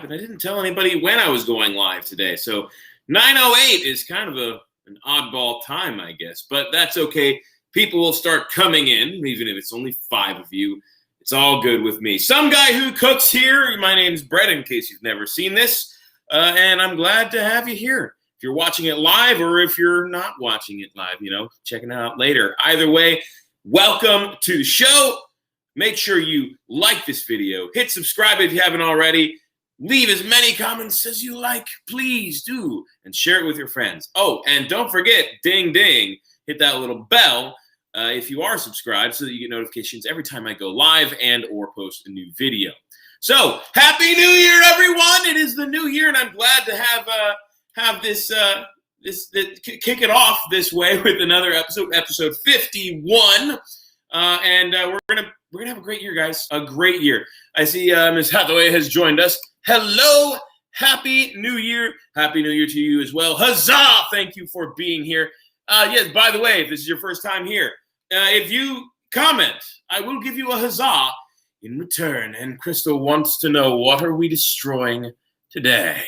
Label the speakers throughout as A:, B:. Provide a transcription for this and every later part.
A: but I didn't tell anybody when I was going live today. So 9:08 is kind of an oddball time, I guess, but that's okay. People will start coming in, even if it's only 5 of you. It's all good with me. Some guy who cooks here. My name's Brett, in case you've never seen this, and I'm glad to have you here. If you're watching it live or if you're not watching it live, checking it out later. Either way, welcome to the show. Make sure you like this video. Hit subscribe if you haven't already. Leave as many comments as you like. Please do. And share it with your friends. Oh, and don't forget, ding, ding, hit that little bell if you are subscribed so that you get notifications every time I go live and or post a new video. So, Happy New Year, everyone. It is the new year, and I'm glad to have this kick it off this way with another episode 51. And we're gonna have a great year, guys. A great year. I see Ms. Hathaway has joined us. Hello, Happy New Year. Happy New Year to you as well. Huzzah! Thank you for being here. Yes, by the way, if this is your first time here, if you comment, I will give you a huzzah in return. And Crystal wants to know, what are we destroying today?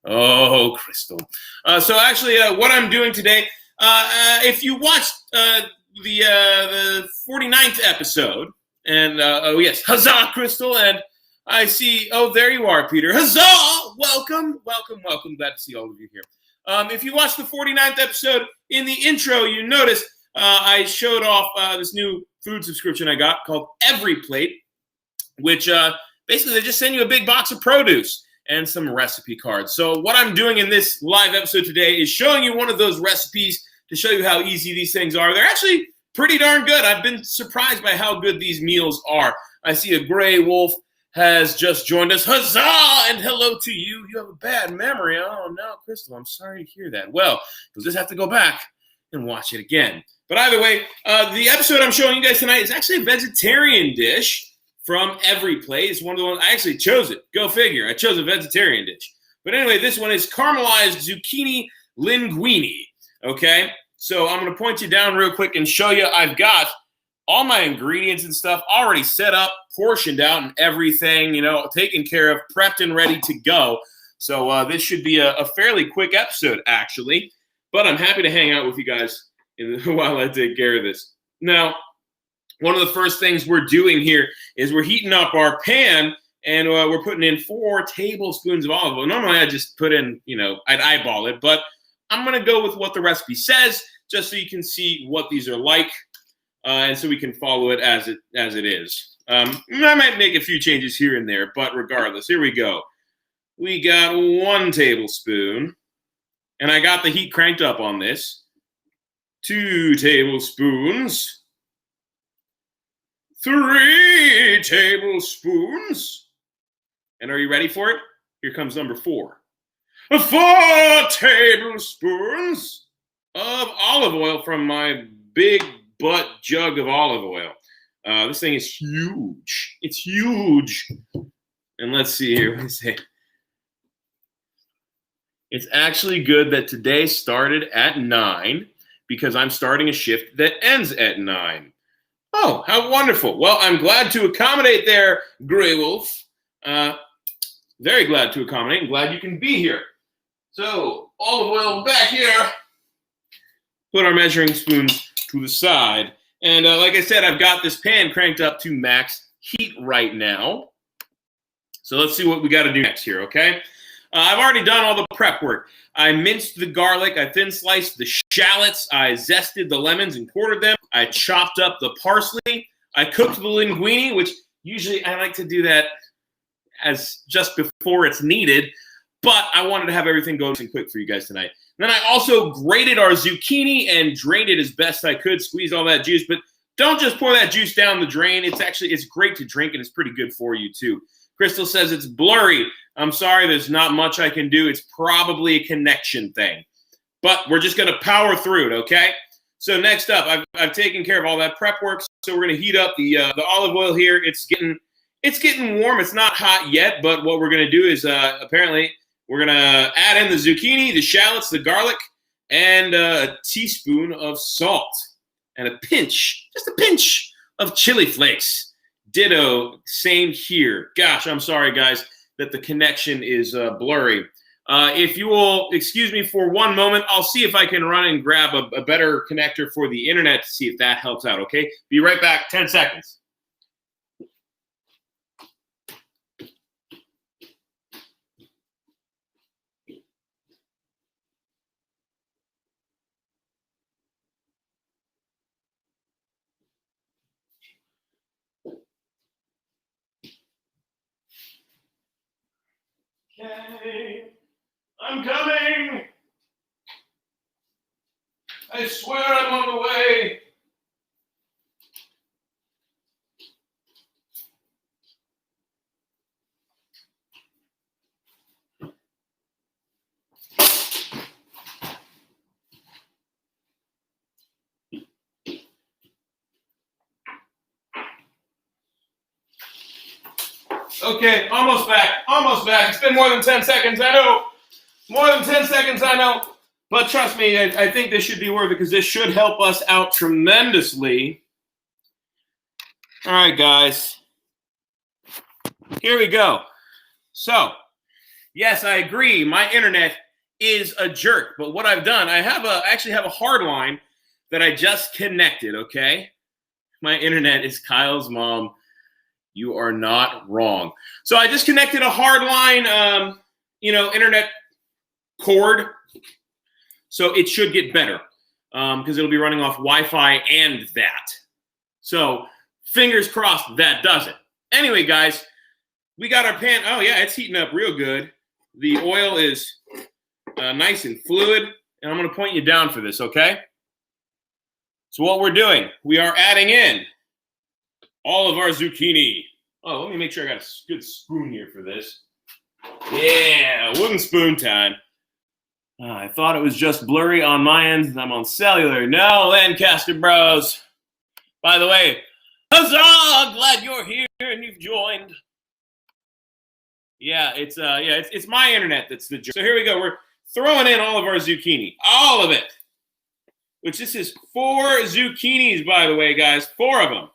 A: Oh, Crystal. So actually, what I'm doing today, if you watched the 49th episode, and oh yes, huzzah, Crystal, and I see, oh, there you are, Peter. Huzzah! Welcome, welcome, welcome. Glad to see all of you here. If you watched the 49th episode, in the intro, you noticed I showed off this new food subscription I got called Everyplate, which basically they just send you a big box of produce and some recipe cards. So what I'm doing in this live episode today is showing you one of those recipes to show you how easy these things are. They're actually pretty darn good. I've been surprised by how good these meals are. I see a gray wolf has just joined us. Huzzah! And hello to you. You have a bad memory. Oh, no, Crystal, I'm sorry to hear that. Well, you'll just have to go back and watch it again. But either way, the episode I'm showing you guys tonight is actually a vegetarian dish from Everyplate. It's one of the ones, I actually chose it. Go figure. I chose a vegetarian dish. But anyway, this one is caramelized Zucchini Linguine. Okay? So I'm going to point you down real quick and show you I've got all my ingredients and stuff already set up, portioned out, and everything, taken care of, prepped and ready to go. So this should be a fairly quick episode, actually. But I'm happy to hang out with you guys while I take care of this. Now, one of the first things we're doing here is we're heating up our pan, and we're putting in 4 tablespoons of olive oil. Normally, I just put in, I'd eyeball it, but I'm going to go with what the recipe says, just so you can see what these are like. And so we can follow it as it is. I might make a few changes here and there, but regardless, here we go. We got 1 tablespoon, and I got the heat cranked up on this. 2 tablespoons. 3 tablespoons. And are you ready for it? Here comes number 4. 4 tablespoons of olive oil from my big butt jug of olive oil. This thing is huge. It's huge. And let's see here. What is it? It's actually good that today started at 9 because I'm starting a shift that ends at 9. Oh, how wonderful. Well, I'm glad to accommodate there, Grey Wolf. Very glad to accommodate. I'm glad you can be here. So, olive oil back here. Put our measuring spoons to the side. And like I said, I've got this pan cranked up to max heat right now. So let's see what we got to do next here, okay? I've already done all the prep work. I minced the garlic. I thin sliced the shallots. I zested the lemons and quartered them. I chopped up the parsley. I cooked the linguine, which usually I like to do that as just before it's needed. But I wanted to have everything go quick for you guys tonight. Then I also grated our zucchini and drained it as best I could, squeezed all that juice. But don't just pour that juice down the drain. It's great to drink, and it's pretty good for you, too. Crystal says it's blurry. I'm sorry, there's not much I can do. It's probably a connection thing. But we're just going to power through it, okay? So next up, I've taken care of all that prep work. So we're going to heat up the olive oil here. It's getting warm. It's not hot yet, but what we're going to do is apparently we're going to add in the zucchini, the shallots, the garlic, and a teaspoon of salt and a pinch, just a pinch of chili flakes. Ditto, same here. Gosh, I'm sorry, guys. that the connection is blurry. If you will excuse me for one moment, I'll see if I can run and grab a better connector for the internet to see if that helps out, okay? Be right back, 10 seconds. Okay, I'm coming. I swear I'm on the way. Okay, almost back, almost back. It's been more than 10 seconds, I know. More than 10 seconds, I know. But trust me, I think this should be worth it because this should help us out tremendously. All right, guys. Here we go. So, yes, I agree. My internet is a jerk. But what I've done, I actually have a hard line that I just connected, okay? My internet is Kyle's mom. You are not wrong. So I just connected a hard line, internet cord. So it should get better because it'll be running off Wi-Fi and that. So fingers crossed that does it. Anyway, guys, we got our pan. Oh, yeah, it's heating up real good. The oil is nice and fluid. And I'm going to point you down for this, okay? So what we're doing, we are adding in all of our zucchini. Oh, let me make sure I got a good spoon here for this. Yeah, wooden spoon time. I thought it was just blurry on my end, and I'm on cellular. No, Lancaster Bros. By the way, huzzah! Glad you're here and you've joined. Yeah, it's my internet that's the jerk. So here we go. We're throwing in all of our zucchini, all of it. Which this is 4 zucchinis, by the way, guys. 4 of them.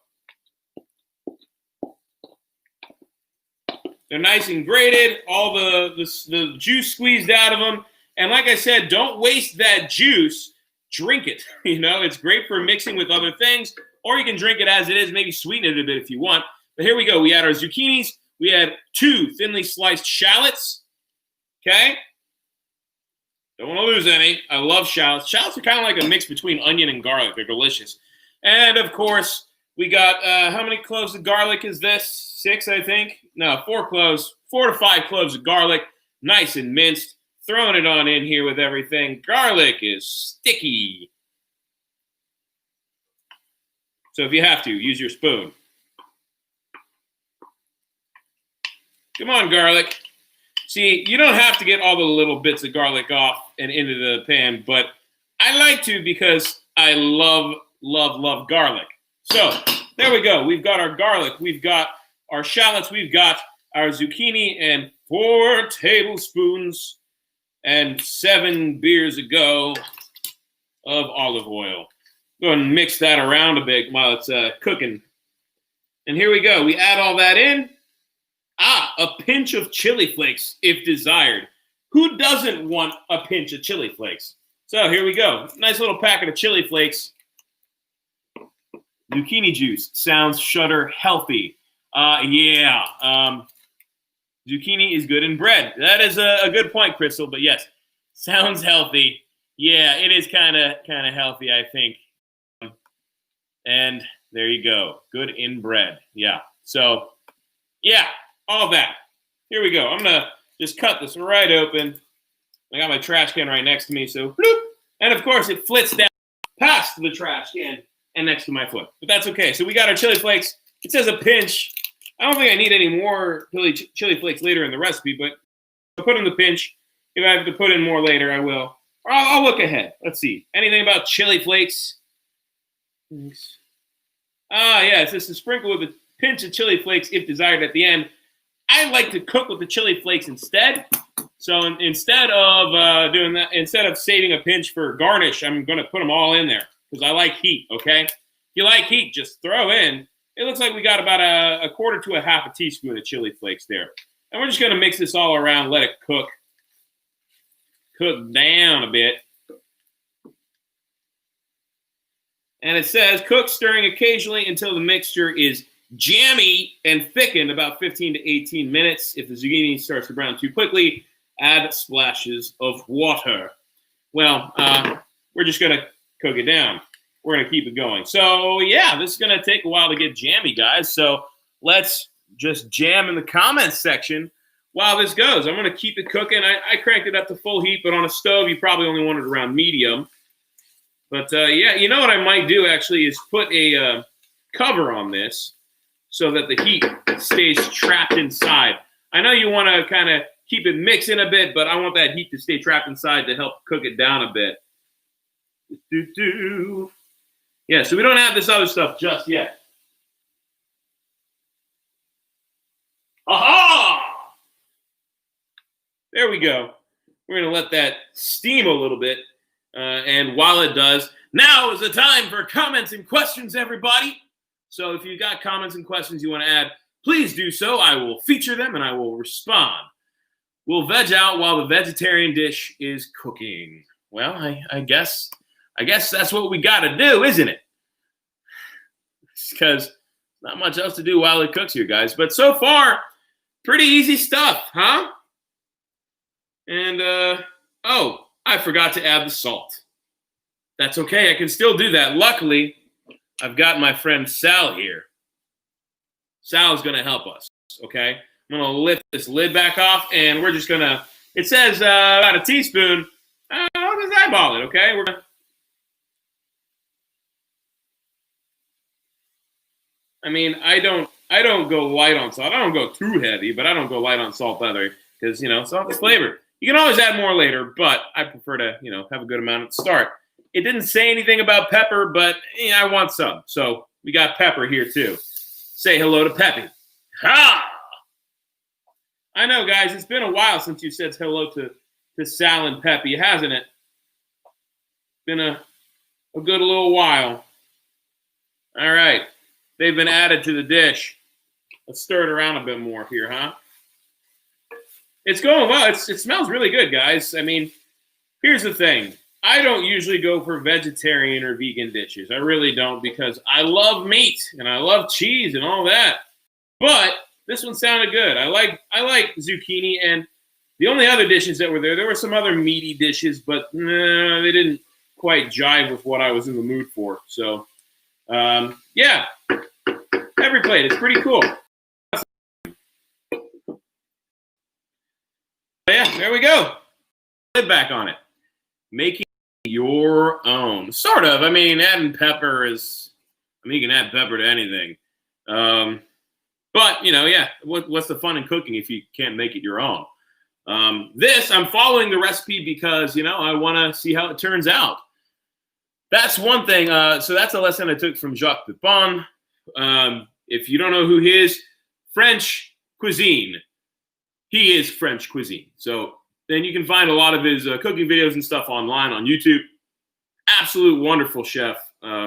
A: They're nice and grated, all the juice squeezed out of them. And like I said, don't waste that juice. Drink it. It's great for mixing with other things. Or you can drink it as it is, maybe sweeten it a bit if you want. But here we go. We add our zucchinis. We add 2 thinly sliced shallots. Okay? Don't want to lose any. I love shallots. Shallots are kind of like a mix between onion and garlic. They're delicious. And, of course, we got, how many cloves of garlic is this? 6, I think. No, 4 cloves. 4 to 5 cloves of garlic. Nice and minced. Throwing it on in here with everything. Garlic is sticky. So if you have to, use your spoon. Come on, garlic. See, you don't have to get all the little bits of garlic off and into the pan, but I like to because I love, love, love garlic. So there we go. We've got our garlic. We've got our shallots. We've got our zucchini and 4 tablespoons and 7 beers ago of olive oil. Go and mix that around a bit while it's cooking. And here we go. We add all that in. A pinch of chili flakes if desired. Who doesn't want a pinch of chili flakes? So here we go. Nice little packet of chili flakes. Zucchini juice sounds shudder healthy. Zucchini is good in bread. That is a good point, Crystal. But yes, sounds healthy. Yeah, it is kind of healthy, I think. And there you go. Good in bread. Yeah. So, yeah, all that. Here we go. I'm going to just cut this right open. I got my trash can right next to me. So, bloop. And, of course, it flits down past the trash can and next to my foot. But that's okay. So we got our chili flakes. It says a pinch. I don't think I need any more chili flakes later in the recipe, but I'll put in the pinch. If I have to put in more later, I will. Or I'll look ahead. Let's see. Anything about chili flakes? Thanks. Yeah, it says to sprinkle with a pinch of chili flakes if desired at the end. I like to cook with the chili flakes instead. So instead of doing that, instead of saving a pinch for garnish, I'm going to put them all in there because I like heat, okay? If you like heat, just throw in. It looks like we got about a quarter to a half a teaspoon of chili flakes there. And we're just going to mix this all around, let it cook down a bit. And it says, cook stirring occasionally until the mixture is jammy and thickened about 15 to 18 minutes. If the zucchini starts to brown too quickly, add splashes of water. Well, we're just going to cook it down. We're going to keep it going. So, yeah, this is going to take a while to get jammy, guys. So let's just jam in the comments section while this goes. I'm going to keep it cooking. I cranked it up to full heat, but on a stove, you probably only want it around medium. But, yeah, you know what I might do, actually, is put a cover on this so that the heat stays trapped inside. I know you want to kind of keep it mixing a bit, but I want that heat to stay trapped inside to help cook it down a bit. Yeah, so we don't have this other stuff just yet. Aha! There we go. We're going to let that steam a little bit. And while it does, now is the time for comments and questions, everybody. So if you've got comments and questions you want to add, please do so. I will feature them and I will respond. We'll veg out while the vegetarian dish is cooking. Well, I guess that's what we got to do, isn't it? Because not much else to do while it cooks here, guys. But so far, pretty easy stuff, huh? And, oh, I forgot to add the salt. That's okay. I can still do that. Luckily, I've got my friend Sal here. Sal's going to help us, okay? I'm going to lift this lid back off, and we're just going to, it says about a teaspoon. I'll just eyeball it, okay? We're gonna, I mean, I don't go light on salt. I don't go too heavy, but I don't go light on salt either because, you know, salt is flavor. You can always add more later, but I prefer to, you know, have a good amount at the start. It didn't say anything about pepper, but I want some. So we got pepper here too. Say hello to Peppy. Ha! I know, guys, it's been a while since you said hello to Sal and Peppy, hasn't it? Been a good little while. All right. They've been added to the dish. Let's stir it around a bit more here, huh? It's going well. It smells really good, guys. I mean, here's the thing. I don't usually go for vegetarian or vegan dishes. I really don't because I love meat and I love cheese and all that. But this one sounded good. I like zucchini, and the only other dishes that were there were some other meaty dishes, but they didn't quite jive with what I was in the mood for. So, yeah, Everyplate. It's pretty cool. Yeah, there we go. Lid back on it. Making your own. Sort of. I mean, adding pepper is, I mean, you can add pepper to anything. But, you know, yeah, what's the fun in cooking if you can't make it your own? This, I'm following the recipe because, you know, I want to see how it turns out. That's one thing. So that's a lesson I took from Jacques Pepin. If you don't know who he is, French cuisine. He is French cuisine. So then you can find a lot of his cooking videos and stuff online on YouTube. Absolute wonderful chef,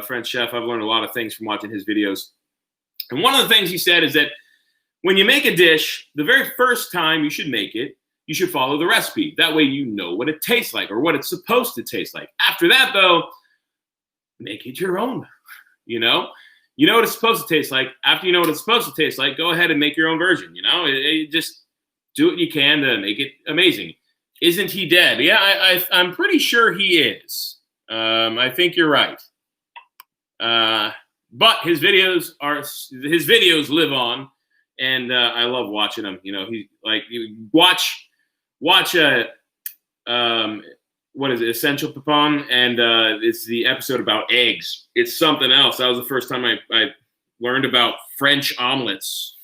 A: French chef. I've learned a lot of things from watching his videos. And one of the things he said is that when you make a dish, the very first time you should make it, you should follow the recipe. That way you know what it tastes like or what it's supposed to taste like. After that, though, make it your own. You know what it's supposed to taste like. After you know what it's supposed to taste like, go ahead and make your own version. You know, just do what you can to make it amazing. Isn't he dead? Yeah, I'm pretty sure he is. I think you're right. But his videos live on, and I love watching them. You know, you watch what is it, Essential Pepin, and it's the episode about eggs. It's something else. That was the first time I learned about French omelets,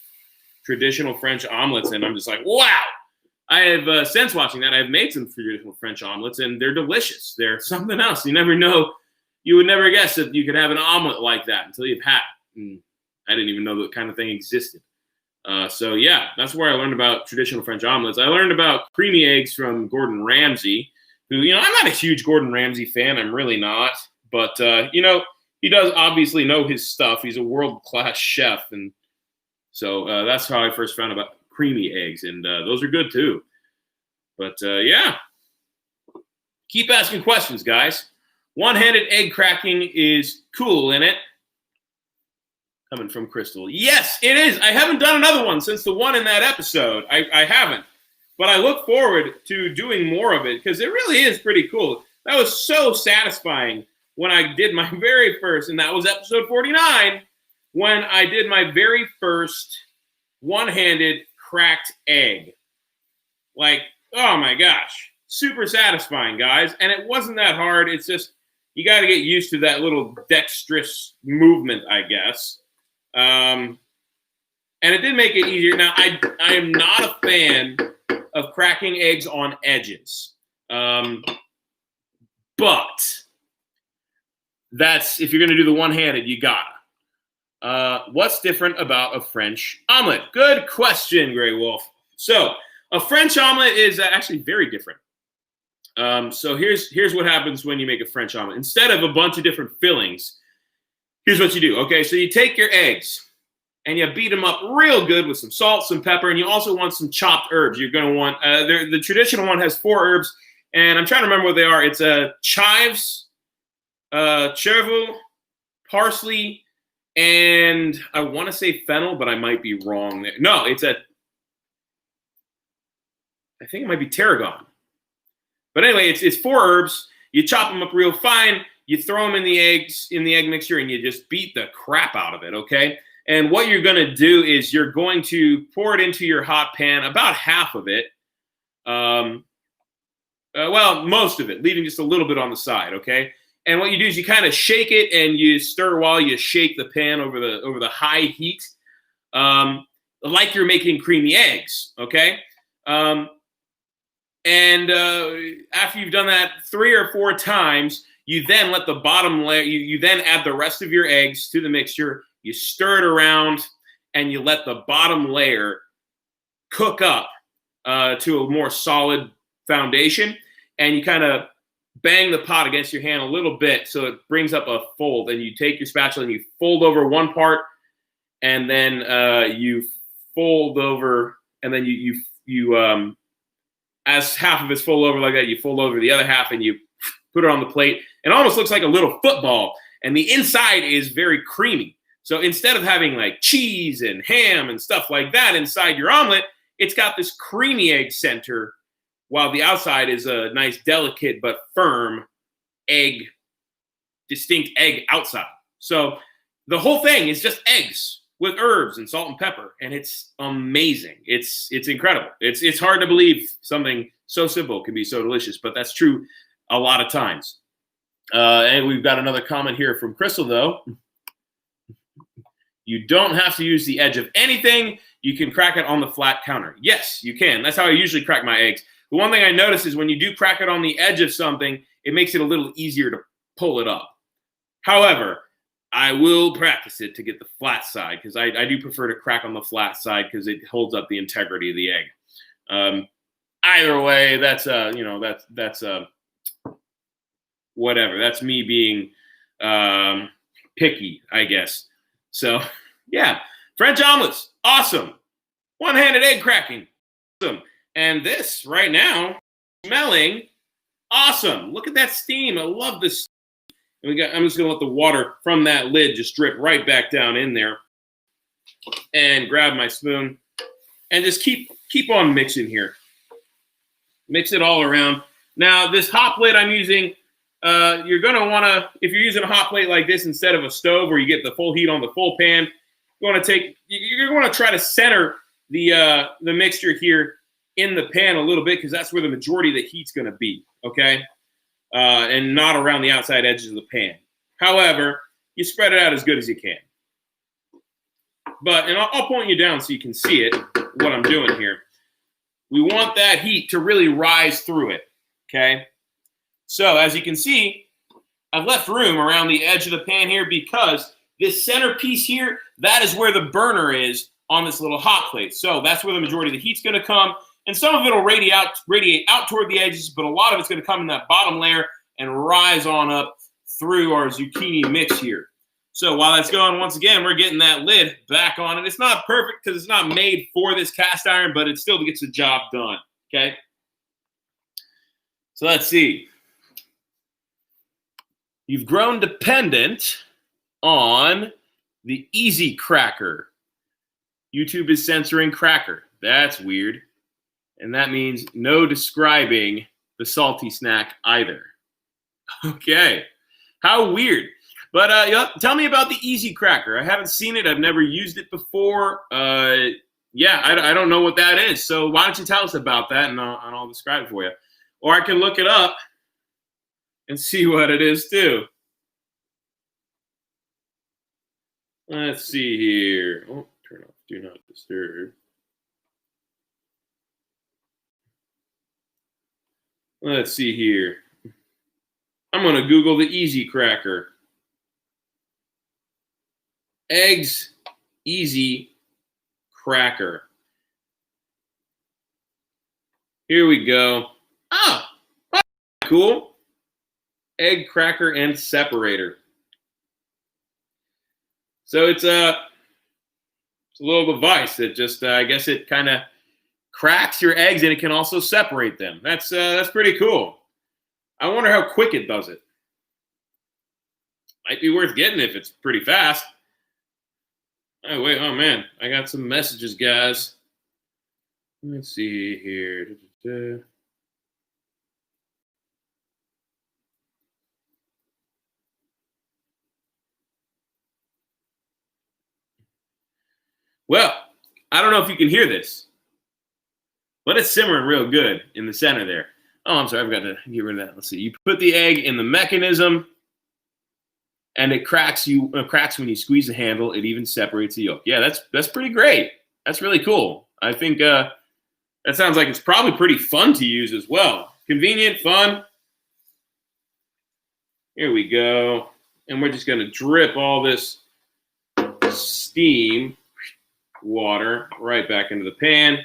A: traditional French omelets, and I'm just like, wow. I have, since watching that, I've made some traditional French omelets, and they're delicious. They're something else. You never know. You would never guess that you could have an omelet like that until you've had it. And I didn't even know that kind of thing existed. So, yeah, that's where I learned about traditional French omelets. I learned about creamy eggs from Gordon Ramsay, who, you know, I'm not a huge Gordon Ramsay fan. I'm really not. But, you know, he does obviously know his stuff. He's a world-class chef. And so that's how I first found about creamy eggs, and those are good too. But yeah, keep asking questions, guys. One-handed egg cracking is cool, isn't it? Coming from Crystal. Yes, it is. I haven't done another one since the one in that episode. I haven't. But I look forward to doing more of it because it really is pretty cool. That was so satisfying when I did my very first, and that was episode 49, when I did my very first one-handed cracked egg. Like, oh my gosh. Super satisfying, guys. And it wasn't that hard. It's just, you got to get used to that little dexterous movement, I guess. And it did make it easier. Now, I am not a fan of cracking eggs on edges. But that's, if you're going to do the one-handed, you gotta. What's different about a French omelet? Good question, Grey Wolf. So, a French omelet is actually very different. So here's what happens when you make a French omelet. Instead of a bunch of different fillings, here's what you do. Okay, so you take your eggs and you beat them up real good with some salt, some pepper, and you also want some chopped herbs. You're going to want, the traditional one has 4 herbs, and I'm trying to remember what they are. It's chives, chervil, parsley, and I want to say fennel, but I might be wrong there. No, I think it might be tarragon. But anyway, it's 4 herbs. You chop them up real fine. You throw them in the egg mixture, and you just beat the crap out of it, okay? And what you're going to do is you're going to pour it into your hot pan, about half of it. Well, most of it, leaving just a little bit on the side, okay? And what you do is you kind of shake it, and you stir while you shake the pan over the high heat, like you're making creamy eggs, okay? And after you've done that 3 or 4 times, you then let the bottom layer, you then add the rest of your eggs to the mixture, you stir it around, and you let the bottom layer cook up to a more solid foundation, and you kind of bang the pot against your hand a little bit so it brings up a fold, and you take your spatula and you fold over one part, and then you fold over, and then you as half of it's fold over like that, you fold over the other half and you put it on the plate. It almost looks like a little football, and the inside is very creamy. So instead of having like cheese and ham and stuff like that inside your omelet, it's got this creamy egg center, while the outside is a nice, delicate but firm egg, distinct egg outside. So the whole thing is just eggs with herbs and salt and pepper, and it's amazing. It's incredible. It's hard to believe something so simple can be so delicious, but that's true a lot of times. And we've got another comment here from Crystal, though. You don't have to use the edge of anything. You can crack it on the flat counter. Yes, you can. That's how I usually crack my eggs. The one thing I notice is when you do crack it on the edge of something, it makes it a little easier to pull it up. However, I will practice it to get the flat side, because I do prefer to crack on the flat side because it holds up the integrity of the egg. Either way, that's whatever. That's me being picky, I guess. So yeah, French omelets, awesome. One-handed egg cracking, awesome. And this right now, smelling awesome. Look at that steam. I love this. And I'm just gonna let the water from that lid just drip right back down in there, and grab my spoon and just keep on mixing here. Mix it all around. Now this hot plate I'm using, you're gonna wanna, if you're using a hot plate like this instead of a stove where you get the full heat on the full pan, you're gonna try to center the mixture here in the pan a little bit, because that's where the majority of the heat's gonna be. Okay. And not around the outside edges of the pan. However, you spread it out as good as you can. And I'll point you down so you can see it, what I'm doing here. We want that heat to really rise through it, okay? So as you can see, I've left room around the edge of the pan here, because this center piece here, that is where the burner is on this little hot plate. So that's where the majority of the heat's gonna come. And some of it will radiate out toward the edges, but a lot of it's going to come in that bottom layer and rise on up through our zucchini mix here. So while that's going, once again, we're getting that lid back on it. It's not perfect because it's not made for this cast iron, but it still gets the job done, okay? So let's see. You've grown dependent on the Easy Cracker. YouTube is censoring cracker. That's weird. And that means no describing the salty snack either. Okay. How weird. But tell me about the Easy Cracker. I haven't seen it. I've never used it before. Yeah, I don't know what that is. So why don't you tell us about that, and I'll describe it for you. Or I can look it up and see what it is too. Let's see here. Oh, turn off Do Not Disturb. Let's see here. I'm going to Google the Easy Cracker. Eggs Easy Cracker. Here we go. Ah, cool. Egg cracker and separator. So it's a little device that just, I guess it kind of cracks your eggs and it can also separate them. That's pretty cool. I wonder how quick it does it. Might be worth getting if it's pretty fast. Oh, wait. Oh, man. I got some messages, guys. Let's see here. Well, I don't know if you can hear this, but it's simmering real good in the center there. Oh, I'm sorry. I've got to get rid of that. Let's see. You put the egg in the mechanism, and it cracks when you squeeze the handle. It even separates the yolk. Yeah, that's pretty great. That's really cool. I think that sounds like it's probably pretty fun to use as well. Convenient, fun. Here we go. And we're just going to drip all this steam water right back into the pan.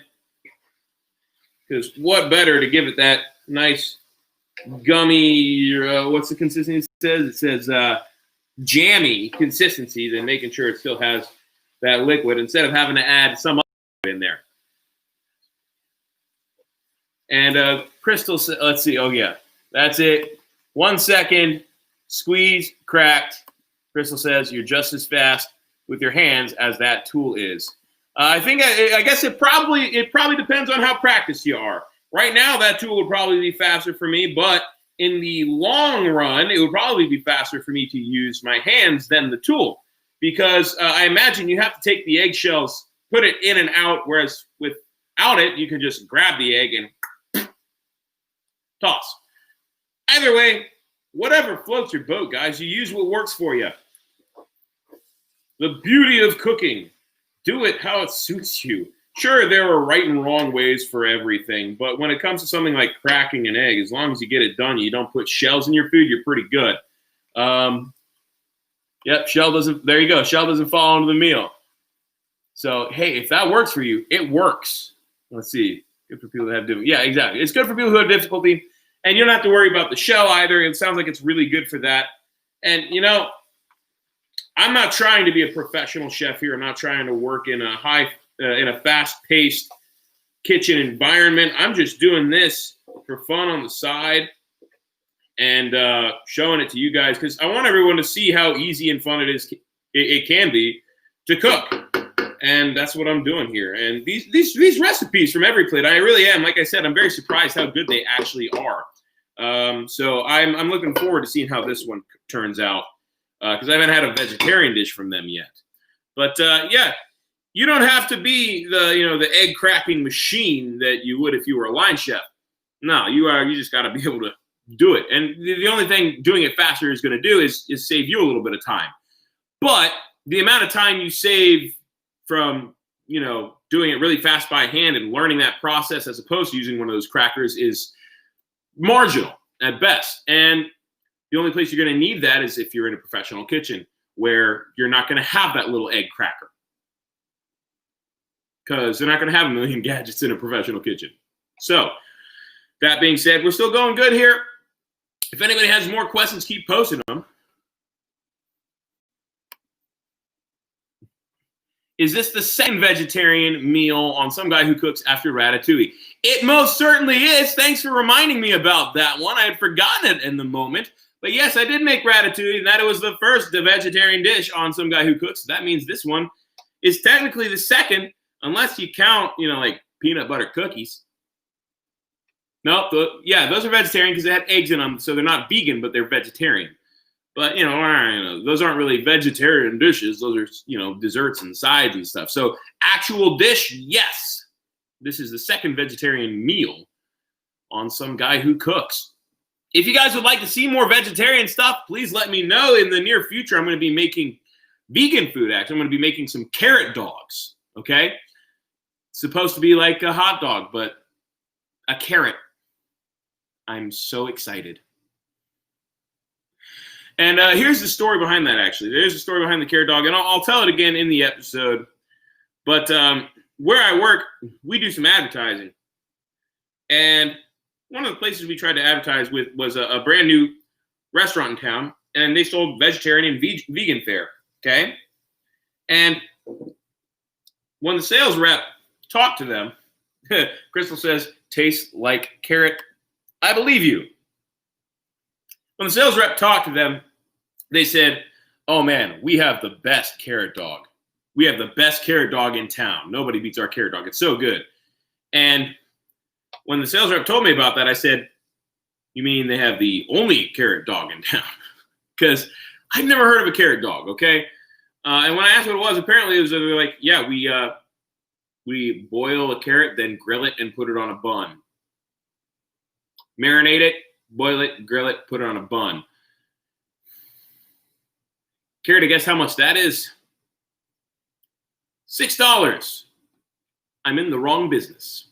A: Because what better to give it that nice gummy, what's the consistency it says? It says jammy consistency than making sure it still has that liquid instead of having to add some other in there. And Crystal, let's see. Oh, yeah, that's it. 1 second, squeeze, cracked. Crystal says you're just as fast with your hands as that tool is. I guess it probably depends on how practiced you are. Right now, that tool would probably be faster for me, but in the long run, it would probably be faster for me to use my hands than the tool, because I imagine you have to take the eggshells, put it in and out, whereas without it, you can just grab the egg and toss. Either way, whatever floats your boat, guys, you use what works for you. The beauty of cooking. Do it how it suits you. Sure, there are right and wrong ways for everything, but when it comes to something like cracking an egg, as long as you get it done, you don't put shells in your food, you're pretty good. Yep, there you go. Shell doesn't fall into the meal. So, hey, if that works for you, it works. Let's see. Good for people that have difficulty. Yeah, exactly. It's good for people who have difficulty, and you don't have to worry about the shell either. It sounds like it's really good for that. And, I'm not trying to be a professional chef here. I'm not trying to work in a fast-paced kitchen environment. I'm just doing this for fun on the side and showing it to you guys because I want everyone to see how easy and fun it can be to cook. And that's what I'm doing here. And these recipes from Everyplate, I really am. Like I said, I'm very surprised how good they actually are. So I'm looking forward to seeing how this one turns out. Because I haven't had a vegetarian dish from them yet. But yeah, you don't have to be the egg cracking machine that you would if you were a line chef. No, you just got to be able to do it. And the only thing doing it faster is going to do is save you a little bit of time. But the amount of time you save from doing it really fast by hand and learning that process as opposed to using one of those crackers is marginal at best. And the only place you're going to need that is if you're in a professional kitchen where you're not going to have that little egg cracker. Because they're not going to have a million gadgets in a professional kitchen. So, that being said, we're still going good here. If anybody has more questions, keep posting them. Is this the second vegetarian meal on Some Guy Who Cooks after Ratatouille? It most certainly is. Thanks for reminding me about that one. I had forgotten it in the moment. But yes, I did make ratatouille, and that was the first vegetarian dish on Some Guy Who Cooks. That means this one is technically the second, unless you count, like peanut butter cookies. Nope, those are vegetarian because they had eggs in them, so they're not vegan, but they're vegetarian. But, those aren't really vegetarian dishes. Those are, desserts and sides and stuff. So actual dish, yes. This is the second vegetarian meal on Some Guy Who Cooks. If you guys would like to see more vegetarian stuff, please let me know. In the near future, I'm going to be making vegan food, actually. I'm going to be making some carrot dogs, okay? It's supposed to be like a hot dog, but a carrot. I'm so excited. And here's the story behind that, actually. There's a story behind the carrot dog, and I'll tell it again in the episode. But where I work, we do some advertising. And one of the places we tried to advertise with was a brand new restaurant in town, and they sold vegetarian and vegan fare, okay? And when the sales rep talked to them, Crystal says, tastes like carrot. I believe you. When the sales rep talked to them, they said, oh man, we have the best carrot dog. We have the best carrot dog in town. Nobody beats our carrot dog. It's so good. And when the sales rep told me about that, I said, you mean they have the only carrot dog in town? Because I'd never heard of a carrot dog, okay? And when I asked what it was, apparently it was like, yeah, we boil a carrot, then grill it and put it on a bun. Marinate it, boil it, grill it, put it on a bun. Care to guess how much that is? $6. I'm in the wrong business.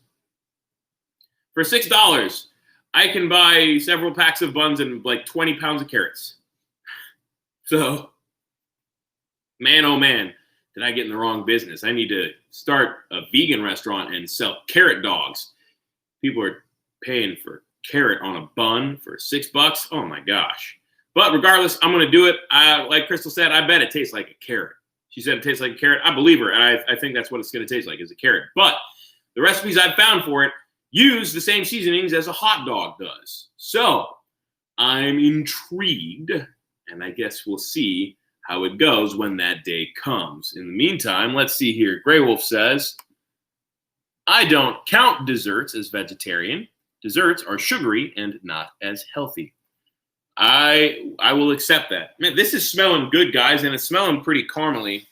A: For $6, I can buy several packs of buns and like 20 pounds of carrots. So, man, oh man, did I get in the wrong business. I need to start a vegan restaurant and sell carrot dogs. People are paying for carrot on a bun for $6. Oh my gosh. But regardless, I'm going to do it. Like Crystal said, I bet it tastes like a carrot. She said it tastes like a carrot. I believe her, and I think that's what it's going to taste like, is a carrot. But the recipes I've found for it use the same seasonings as a hot dog does. So I'm intrigued, and I guess we'll see how it goes when that day comes. In the meantime, let's see here. Grey Wolf says, I don't count desserts as vegetarian. Desserts are sugary and not as healthy. I will accept that. Man, this is smelling good, guys, and it's smelling pretty caramely.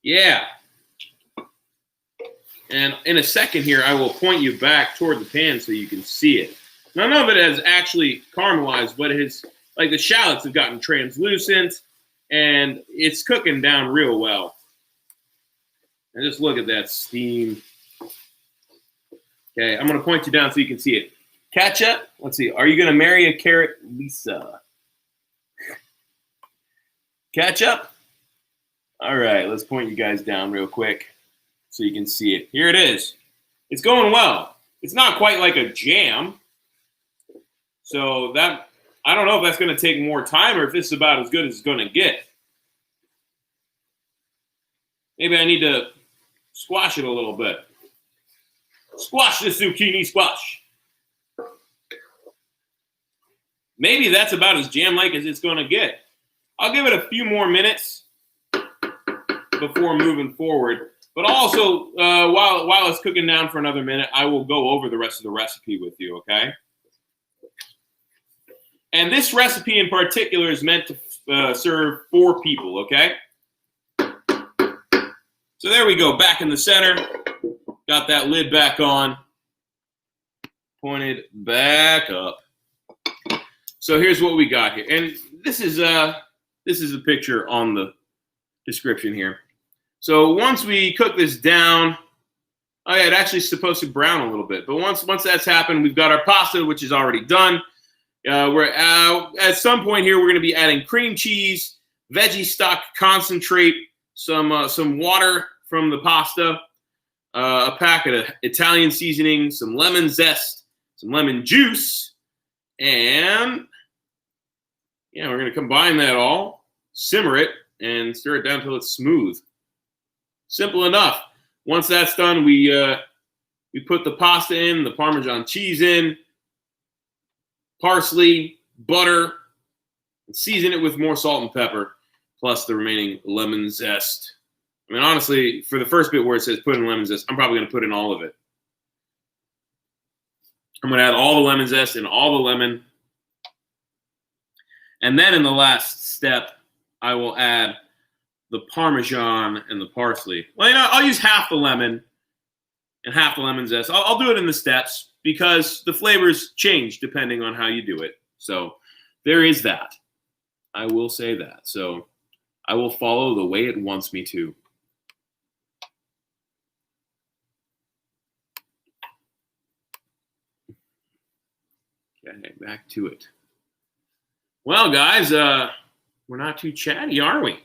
A: Yeah. And in a second here, I will point you back toward the pan so you can see it. None of it has actually caramelized, but it has, like the shallots have gotten translucent, and it's cooking down real well. And just look at that steam. Okay, I'm going to point you down so you can see it. Ketchup. Let's see. Are you going to marry a carrot, Lisa? Ketchup. All right, let's point you guys down real quick so you can see it. Here it is. It's going well. It's not quite like a jam. So that, I don't know if that's going to take more time or if this is about as good as it's going to get. Maybe I need to squash it a little bit. Squash this zucchini, squash. Maybe that's about as jam-like as it's going to get. I'll give it a few more minutes before moving forward. But also, while it's cooking down for another minute, I will go over the rest of the recipe with you, okay? And this recipe in particular is meant to serve 4 people, okay? So there we go, back in the center. Got that lid back on. Pointed back up. So here's what we got here. And this is a picture on the description here. So once we cook this down, oh yeah, it actually is supposed to brown a little bit. But once that's happened, we've got our pasta, which is already done. We're at some point here, we're going to be adding cream cheese, veggie stock concentrate, some water from the pasta, a packet of Italian seasoning, some lemon zest, some lemon juice, and yeah, we're going to combine that all, simmer it, and stir it down until it's smooth. Simple enough. Once that's done, we put the pasta in, the Parmesan cheese in, parsley, butter, and season it with more salt and pepper, plus the remaining lemon zest. I mean, honestly, for the first bit where it says put in lemon zest, I'm probably going to put in all of it. I'm going to add all the lemon zest and all the lemon. And then in the last step, I will add the Parmesan and the parsley. Well, you know, I'll use half the lemon and half the lemon zest. I'll do it in the steps because the flavors change depending on how you do it. So there is that. I will say that. So I will follow the way it wants me to. Okay, back to it. Well, guys, we're not too chatty, are we?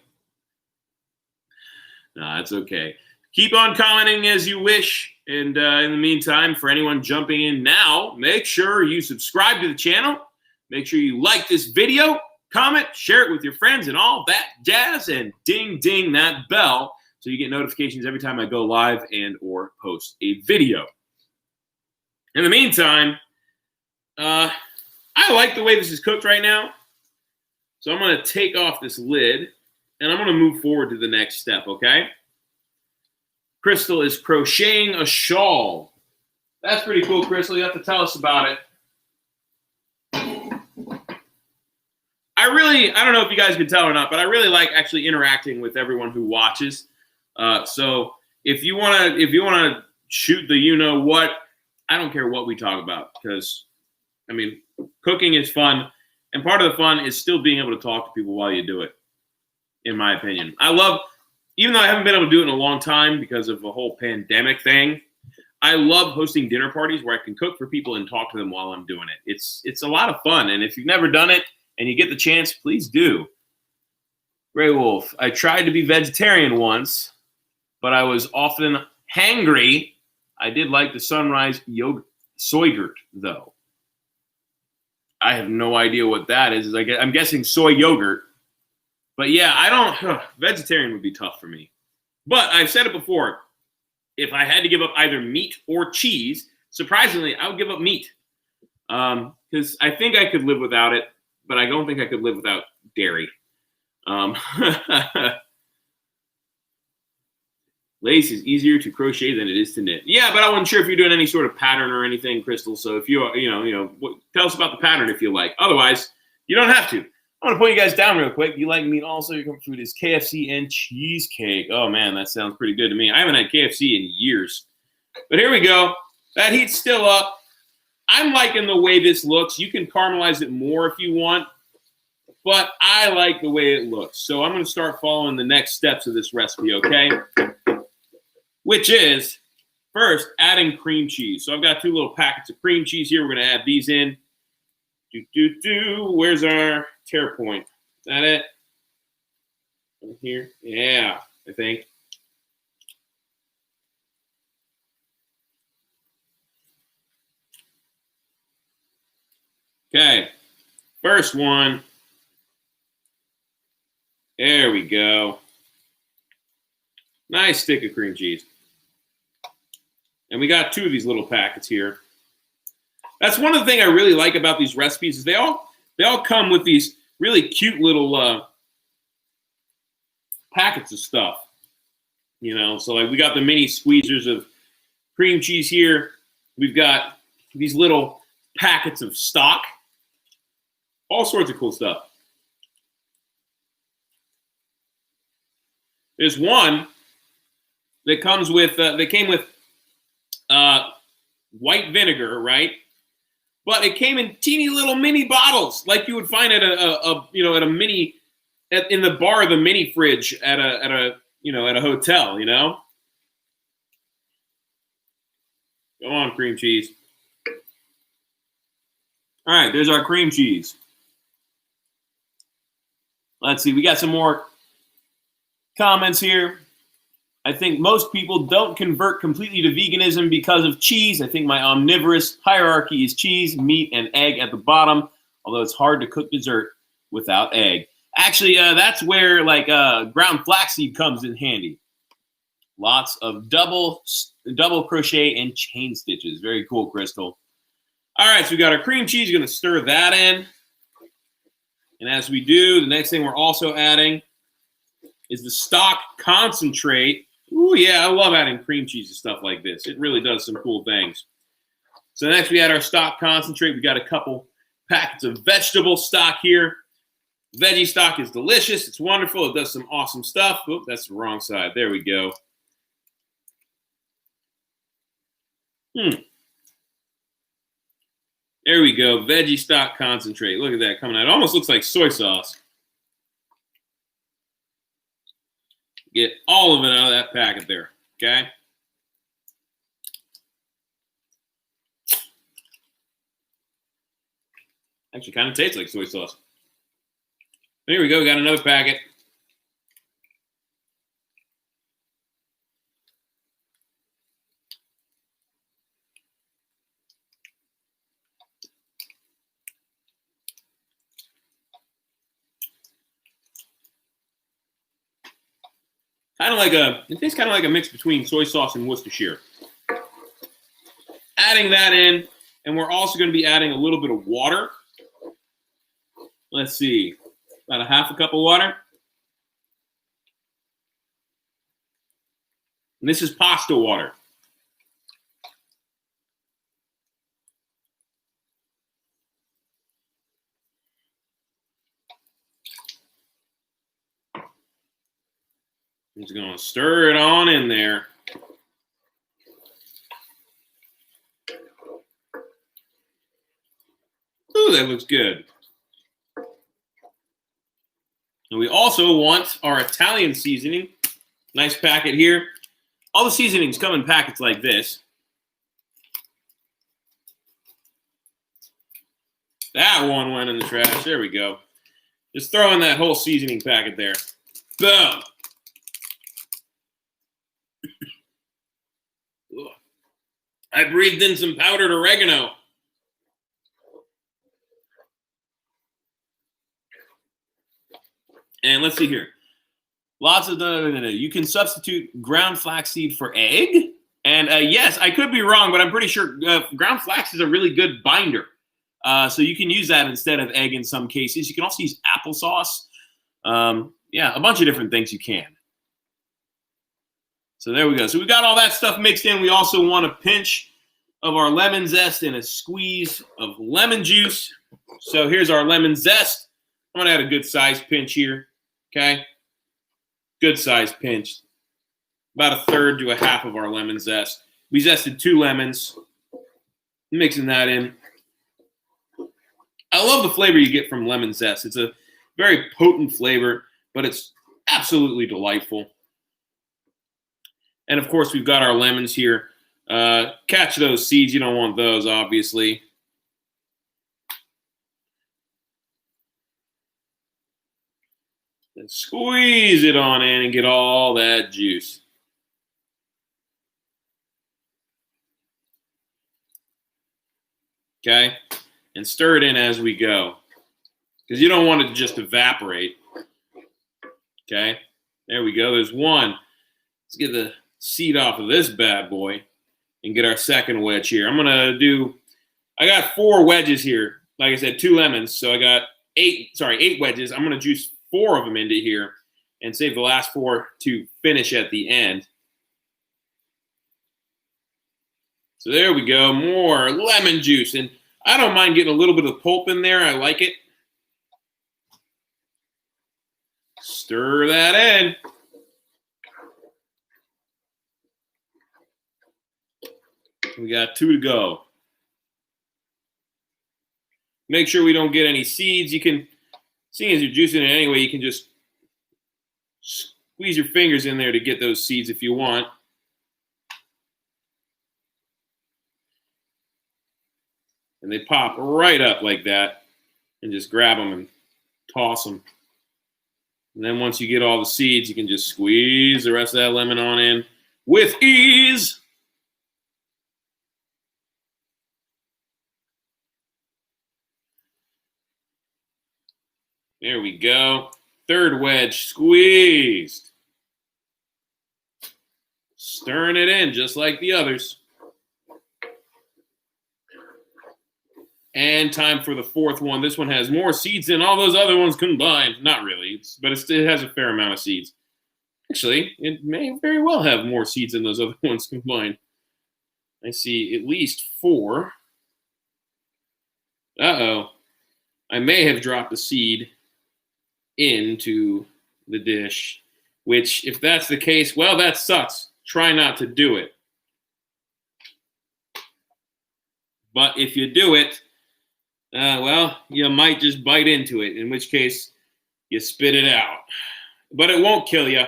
A: No, it's okay. Keep on commenting as you wish. And in the meantime, for anyone jumping in now, make sure you subscribe to the channel. Make sure you like this video, comment, share it with your friends and all that jazz, and ding, ding that bell so you get notifications every time I go live and or post a video. In the meantime, I like the way this is cooked right now. So I'm going to take off this lid, and I'm going to move forward to the next step, okay? Crystal is crocheting a shawl. That's pretty cool, Crystal. You have to tell us about it. I don't know if you guys can tell or not, but I really like actually interacting with everyone who watches. So if you want to shoot the you-know-what, I don't care what we talk about because, I mean, cooking is fun. And part of the fun is still being able to talk to people while you do it, in my opinion. I love, even though I haven't been able to do it in a long time because of the whole pandemic thing, I love hosting dinner parties where I can cook for people and talk to them while I'm doing it. It's a lot of fun. And if you've never done it and you get the chance, please do. Grey Wolf, I tried to be vegetarian once, but I was often hangry. I did like the sunrise yogurt, soygurt, though. I have no idea what that is. I'm guessing soy yogurt. But yeah, vegetarian would be tough for me. But I've said it before. If I had to give up either meat or cheese, surprisingly, I would give up meat. Because I think I could live without it, but I don't think I could live without dairy. Lace is easier to crochet than it is to knit. Yeah, but I wasn't sure if you're doing any sort of pattern or anything, Crystal. So if you tell us about the pattern if you like. Otherwise, you don't have to. I want to point you guys down real quick. You like meat also. Your comfort food is KFC and cheesecake. Oh, man, that sounds pretty good to me. I haven't had KFC in years. But here we go. That heat's still up. I'm liking the way this looks. You can caramelize it more if you want. But I like the way it looks. So I'm going to start following the next steps of this recipe, okay? Which is, first, adding cream cheese. So I've got 2 little packets of cream cheese here. We're going to add these in. Where's our tear point? Is that it? Right here? Yeah, I think. Okay, first one. There we go. Nice stick of cream cheese. And we got 2 of these little packets here. That's one of the things I really like about these recipes is they all come with these really cute little packets of stuff. You know, so like we got the mini squeezers of cream cheese here. We've got these little packets of stock. All sorts of cool stuff. There's one that comes with that came with white vinegar, right? But it came in teeny little mini bottles, like you would find at a mini in the bar of the mini fridge at a hotel, you know. Go on, cream cheese. All right, there's our cream cheese. Let's see, we got some more comments here. I think most people don't convert completely to veganism because of cheese. I think my omnivorous hierarchy is cheese, meat, and egg at the bottom, although it's hard to cook dessert without egg. Actually, that's where like ground flaxseed comes in handy. Lots of double crochet and chain stitches. Very cool, Crystal. All right, so we got our cream cheese. Going to stir that in. And as we do, the next thing we're also adding is the stock concentrate. Ooh, yeah, I love adding cream cheese to stuff like this. It really does some cool things. So next we add our stock concentrate. We got a couple packets of vegetable stock here. Veggie stock is delicious. It's wonderful. It does some awesome stuff. Oop, that's the wrong side. There we go. There we go. Veggie stock concentrate. Look at that coming out. It almost looks like soy sauce. Get all of it out of that packet there. Okay. Actually, kind of tastes like soy sauce. There we go. We got another packet. It tastes kind of like a mix between soy sauce and Worcestershire. Adding that in, and we're also going to be adding a little bit of water. Let's see, about a half a cup of water. And this is pasta water. I'm just going to stir it on in there. Ooh, that looks good. And we also want our Italian seasoning. Nice packet here. All the seasonings come in packets like this. That one went in the trash. There we go. Just throw in that whole seasoning packet there. Boom. I breathed in some powdered oregano. And let's see here. Lots of you can substitute ground flaxseed for egg. And yes, I could be wrong, but I'm pretty sure ground flax is a really good binder. So you can use that instead of egg in some cases. You can also use applesauce. Yeah, a bunch of different things you can. So there we go. So we got all that stuff mixed in. We also want a pinch of our lemon zest and a squeeze of lemon juice. So here's our lemon zest. I'm going to add a good size pinch here. Okay. Good size pinch. About a third to a half of our lemon zest. We zested 2 lemons. Mixing that in. I love the flavor you get from lemon zest. It's a very potent flavor, but it's absolutely delightful. And of course, we've got our lemons here. Catch those seeds. You don't want those, obviously. And squeeze it on in and get all that juice. Okay? And stir it in as we go. Because you don't want it to just evaporate. Okay? There we go. There's one. Let's get the seed off of this bad boy and get our second wedge here. I got 4 wedges here. Like I said, 2 lemons. So I got 8 wedges. I'm going to juice 4 of them into here and save the last 4 to finish at the end. So there we go. More lemon juice. And I don't mind getting a little bit of pulp in there. I like it. Stir that in. We got 2 to go. Make sure we don't get any seeds. You can, seeing as you're juicing it anyway, you can just squeeze your fingers in there to get those seeds if you want. And they pop right up like that. And just grab them and toss them. And then once you get all the seeds, you can just squeeze the rest of that lemon on in with ease. There we go. Third wedge squeezed. Stirring it in just like the others. And time for the fourth one. This one has more seeds than all those other ones combined. Not really, but it has a fair amount of seeds. Actually, it may very well have more seeds than those other ones combined. I see at least 4. Uh-oh. I may have dropped a seed into the dish, which, if that's the case, well, that sucks. Try not to do it. But if you do it, well, you might just bite into it, in which case you spit it out. But it won't kill you.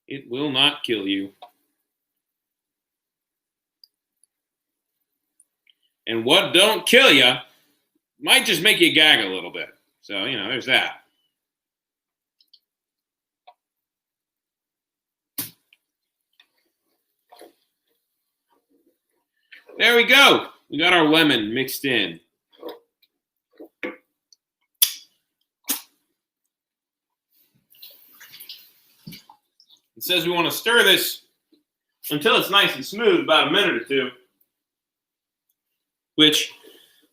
A: It will not kill you. And what don't kill you might just make you gag a little bit. So, there's that. There we go. We got our lemon mixed in. It says we want to stir this until it's nice and smooth, about a minute or two. Which,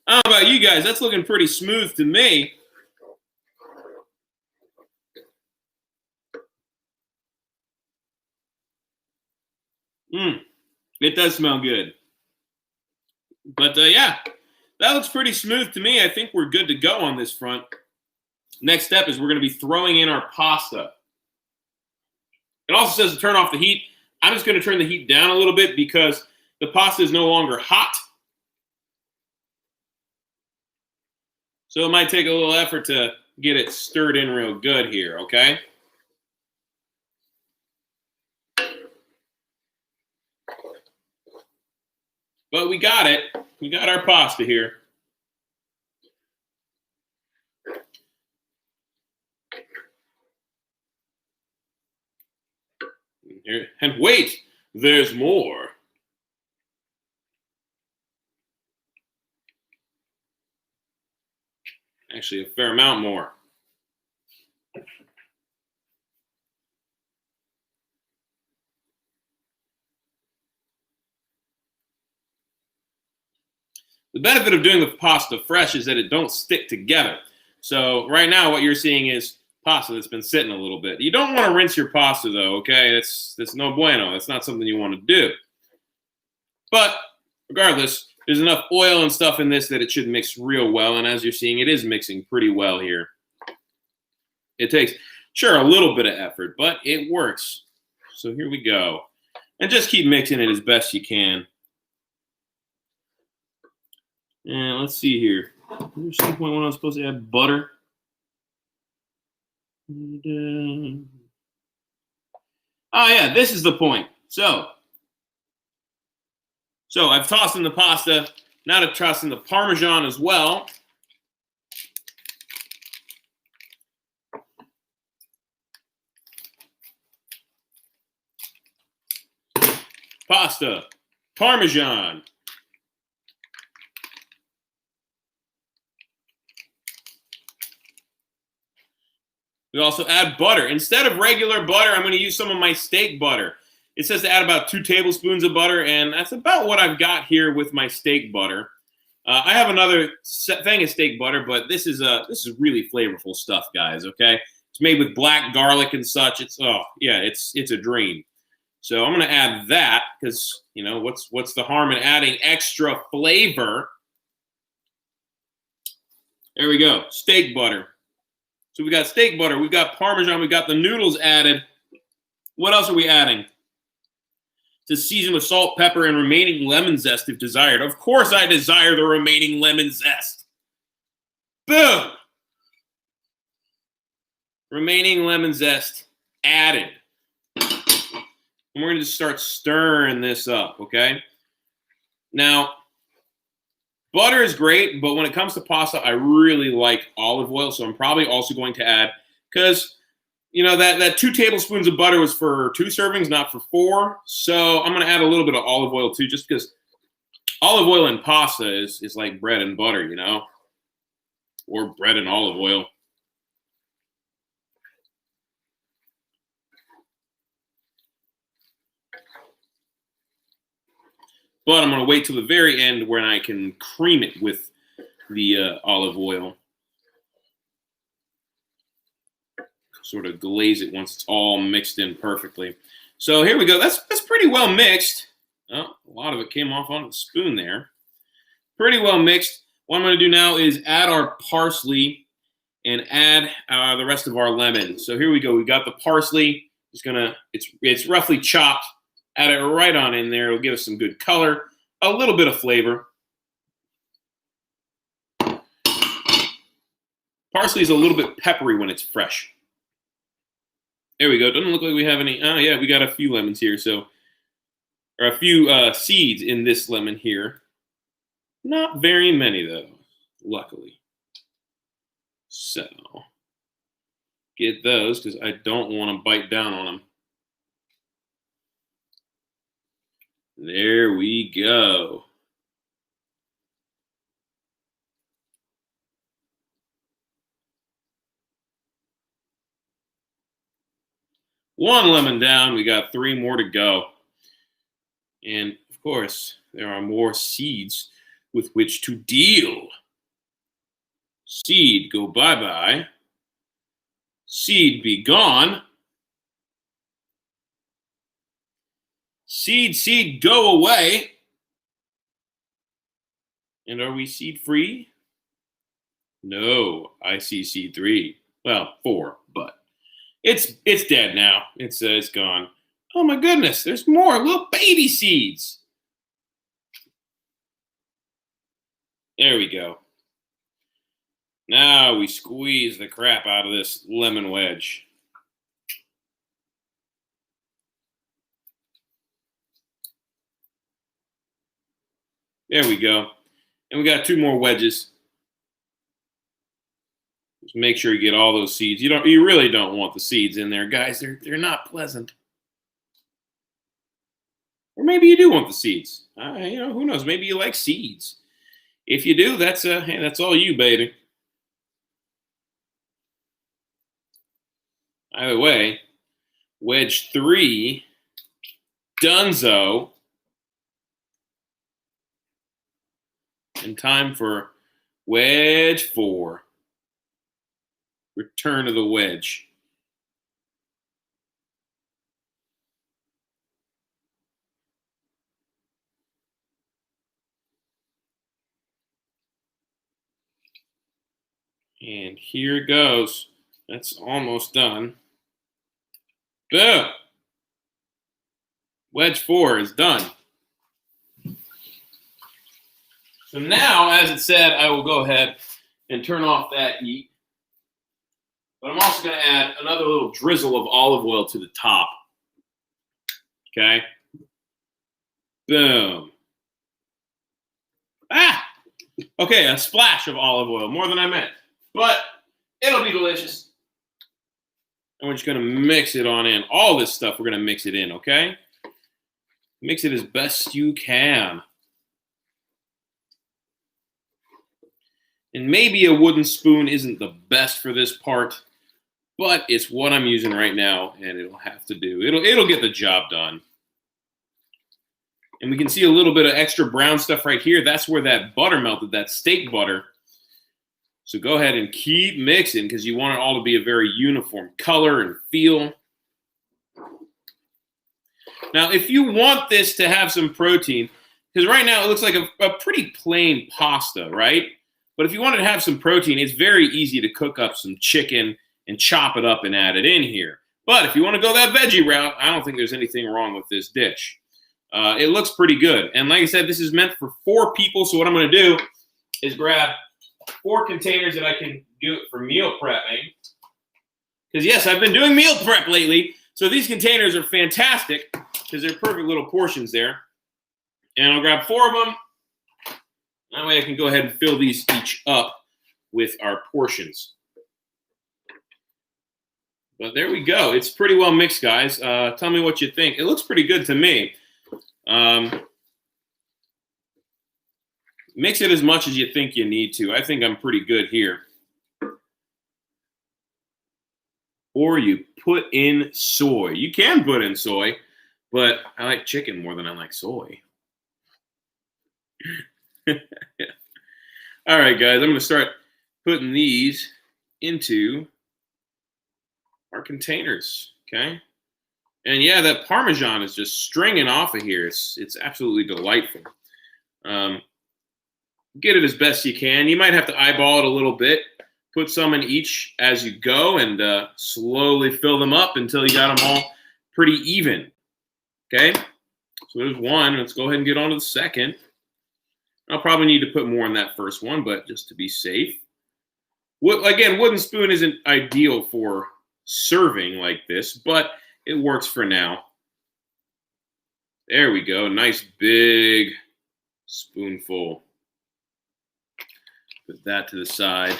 A: I don't know about you guys, that's looking pretty smooth to me. It does smell good. But yeah, that looks pretty smooth to me. I think we're good to go on this front. Next step is we're going to be throwing in our pasta. It also says to turn off the heat. I'm just going to turn the heat down a little bit because the pasta is no longer hot. So it might take a little effort to get it stirred in real good here, okay? But we got it. We got our pasta here. And wait, there's more. Actually, a fair amount more. The benefit of doing the pasta fresh is that it don't stick together. So right now what you're seeing is pasta that's been sitting a little bit. You don't want to rinse your pasta though, okay? That's no bueno. That's not something you want to do. But regardless, there's enough oil and stuff in this that it should mix real well. And as you're seeing, it is mixing pretty well here. It takes, sure, a little bit of effort, but it works. So here we go. And just keep mixing it as best you can. And let's see here. Here's some point when I'm supposed to add butter. And, oh yeah, this is the point. So I've tossed in the pasta. Now to toss in the Parmesan as well. Pasta, Parmesan. We also add butter. Instead of regular butter, I'm going to use some of my steak butter. It says to add about 2 tablespoons of butter, and that's about what I've got here with my steak butter. I have another thing of steak butter, but this is really flavorful stuff, guys. Okay, it's made with black garlic and such. It's a dream. So I'm going to add that because what's the harm in adding extra flavor? There we go, steak butter. So we got steak butter, we've got Parmesan, we got the noodles added. What else are we adding? To season with salt, pepper, and remaining lemon zest if desired. Of course I desire the remaining lemon zest. Boom! Remaining lemon zest added. And we're going to just start stirring this up, okay? Now, butter is great, but when it comes to pasta, I really like olive oil, so I'm probably also going to add, because, that 2 tablespoons of butter was for 2 servings, not for 4, so I'm going to add a little bit of olive oil too, just because olive oil in pasta is like bread and butter, or bread and olive oil. But I'm going to wait till the very end when I can cream it with the olive oil. Sort of glaze it once it's all mixed in perfectly. So here we go. That's pretty well mixed. Oh, a lot of it came off on the spoon there. Pretty well mixed. What I'm going to do now is add our parsley and add the rest of our lemon. So here we go. We got the parsley. It's roughly chopped. Add it right on in there. It'll give us some good color, a little bit of flavor. Parsley is a little bit peppery when it's fresh. There we go. Doesn't look like we have any. Oh, yeah, we got a few lemons here. Or a few seeds in this lemon here. Not very many, though, luckily. So, get those because I don't want to bite down on them. There we go. One lemon down. We got 3 more to go. And, of course, there are more seeds with which to deal. Seed, go bye-bye. Seed, be gone. Seed, go away. And are we seed-free? No, I see seed 3. Well, 4, but it's dead now. It's gone. Oh my goodness, there's more little baby seeds. There we go. Now we squeeze the crap out of this lemon wedge. There we go. And we got 2 more wedges. Just make sure you get all those seeds. You really don't want the seeds in there, guys. They're not pleasant. Or maybe you do want the seeds. Who knows? Maybe you like seeds. If you do, that's all you, baby. Either way, wedge 3, donezo. And time for wedge 4. Return of the wedge. And here it goes. That's almost done. Boom! Wedge 4 is done. So now, as it said, I will go ahead and turn off that heat. But I'm also going to add another little drizzle of olive oil to the top. Okay? Boom. Okay, a splash of olive oil, more than I meant. But it'll be delicious. And we're just going to mix it on in. All this stuff, we're going to mix it in, okay? Mix it as best you can. And maybe a wooden spoon isn't the best for this part, but it's what I'm using right now, and it'll have to do. It'll get the job done. And we can see a little bit of extra brown stuff right here. That's where that butter melted, that steak butter. So go ahead and keep mixing because you want it all to be a very uniform color and feel. Now, if you want this to have some protein, because right now it looks like a pretty plain pasta, right? But if you want it to have some protein, it's very easy to cook up some chicken and chop it up and add it in here. But if you want to go that veggie route, I don't think there's anything wrong with this dish. It looks pretty good. And like I said, this is meant for 4 people. So what I'm going to do is grab 4 containers that I can do it for meal prepping. Because yes, I've been doing meal prep lately. So these containers are fantastic because they're perfect little portions there. And I'll grab 4 of them. That way I can go ahead and fill these each up with our portions. But there we go. It's pretty well mixed, guys. Tell me what you think. It looks pretty good to me. Mix it as much as you think you need to. I think I'm pretty good here. or you put in soy. You can put in soy, but I like chicken more than I like soy. Yeah. All right, guys, I'm going to start putting these into our containers, okay? And yeah, that Parmesan is just stringing off of here. It's absolutely delightful. Get it as best you can. You might have to eyeball it a little bit. Put some in each as you go and slowly fill them up until you got them all pretty even, okay? So there's one. Let's go ahead and get on to the second. I'll probably need to put more in that first one, but just to be safe. Again, wooden spoon isn't ideal for serving like this, but it works for now. There we go. Nice big spoonful. Put that to the side.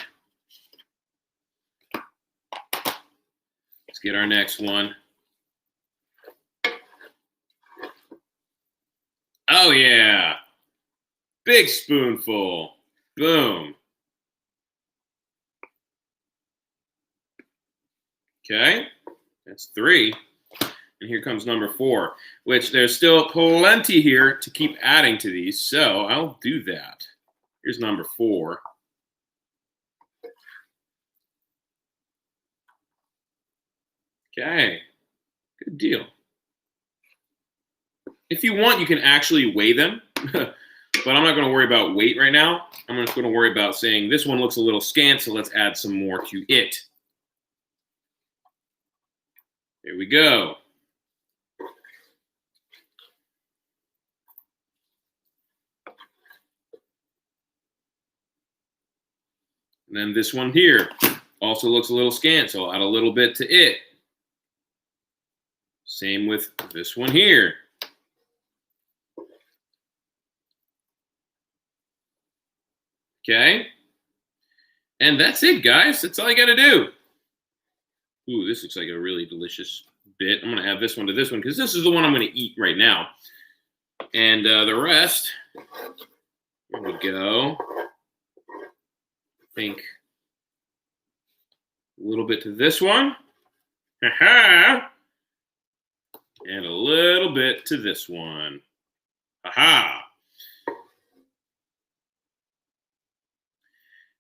A: Let's get our next one. Oh, yeah. Big spoonful. Boom. Okay, that's 3. And here comes number 4, which there's still plenty here to keep adding to these, so I'll do that. Here's number 4. Okay, good deal. If you want, you can actually weigh them, but I'm not going to worry about weight right now. I'm just going to worry about saying this one looks a little scant, so let's add some more to it. Here we go. And then this one here also looks a little scant, so I'll add a little bit to it. Same with this one here. Okay. And that's it, guys. That's all you got to do. Ooh, this looks like a really delicious bit. I'm going to add this one to this one because this is the one I'm going to eat right now. And the rest, here we go. I think a little bit to this one. Ha-ha. And a little bit to this one. Ha-ha.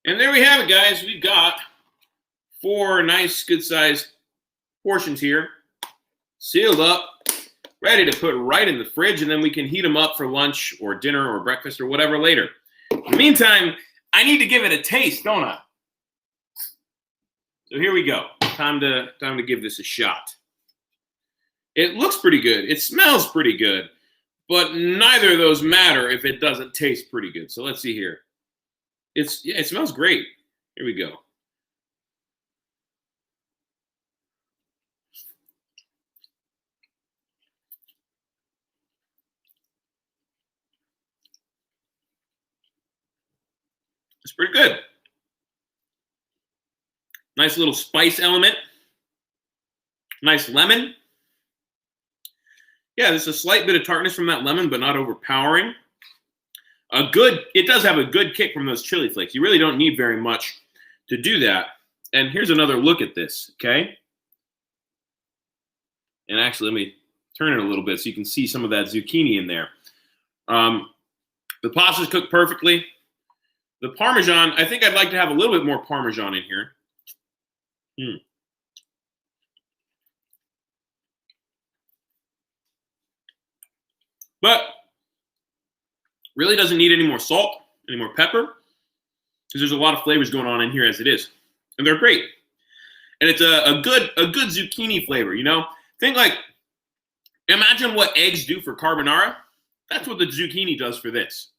A: And there we have it, guys. We've got 4 nice, good-sized portions here, sealed up, ready to put right in the fridge, and then we can heat them up for lunch or dinner or breakfast or whatever later. In the meantime, I need to give it a taste, don't I? So here we go. Time to give this a shot. It looks pretty good. It smells pretty good, but neither of those matter if it doesn't taste pretty good. So let's see here. It smells great. Here we go. It's pretty good. Nice little spice element. Nice lemon. Yeah, there's a slight bit of tartness from that lemon, but not overpowering. It does have a good kick from those chili flakes. You really don't need very much to do that. And here's another look at this, okay? And actually, let me turn it a little bit so you can see some of that zucchini in there. The pasta's cooked perfectly. The Parmesan, I think I'd like to have a little bit more Parmesan in here. But really doesn't need any more salt, any more pepper, because there's a lot of flavors going on in here as it is. And they're great. And it's a good zucchini flavor, you know? Think like, imagine what eggs do for carbonara. That's what the zucchini does for this.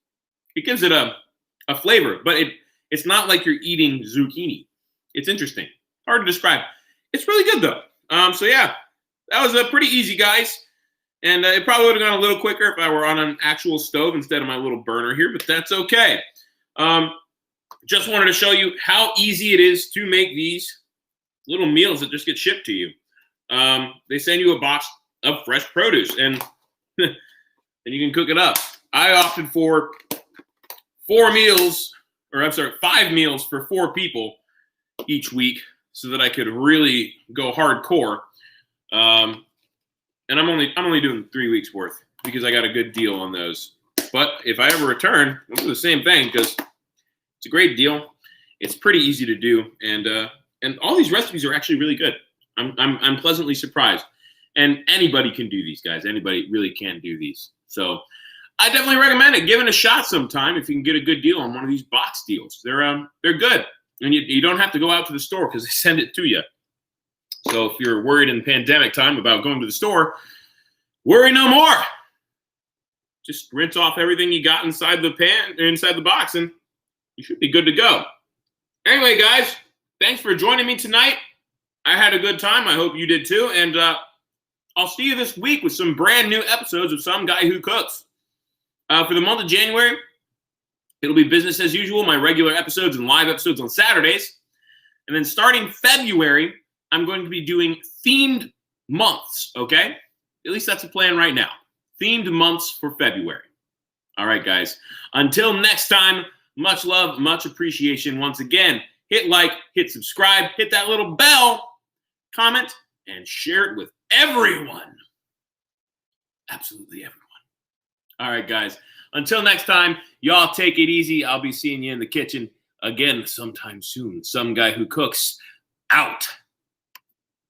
A: It gives it a flavor, but it's not like you're eating zucchini. It's interesting. Hard to describe. It's really good, though. So, yeah, that was pretty easy, guys. And it probably would have gone a little quicker if I were on an actual stove instead of my little burner here, but that's okay. Just wanted to show you how easy it is to make these little meals that just get shipped to you. They send you a box of fresh produce, and and you can cook it up. I opted for 5 meals for 4 people each week. so that I could really go hardcore. And I'm only doing 3 weeks worth because I got a good deal on those. But if I ever return, I'll do the same thing because it's a great deal. It's pretty easy to do, and all these recipes are actually really good. I'm pleasantly surprised. And anybody can do these, guys. Anybody really can do these. So I definitely recommend it. Give it a shot sometime if you can get a good deal on one of these box deals. They're good, and you don't have to go out to the store because they send it to you. So if you're worried in pandemic time about going to the store, worry no more. Just rinse off everything you got inside the box, and you should be good to go. Anyway, guys, thanks for joining me tonight. I had a good time. I hope you did too. And I'll see you this week with some brand new episodes of Some Guy Who Cooks. For the month of January, it'll be business as usual, my regular episodes and live episodes on Saturdays. And then starting February, I'm going to be doing themed months, okay? At least that's the plan right now. Themed months for February. All right, guys. Until next time, much love, much appreciation. Once again, hit like, hit subscribe, hit that little bell, comment, and share it with everyone. Absolutely everyone. All right, guys. Until next time, y'all take it easy. I'll be seeing you in the kitchen again sometime soon. Some Guy Who Cooks out.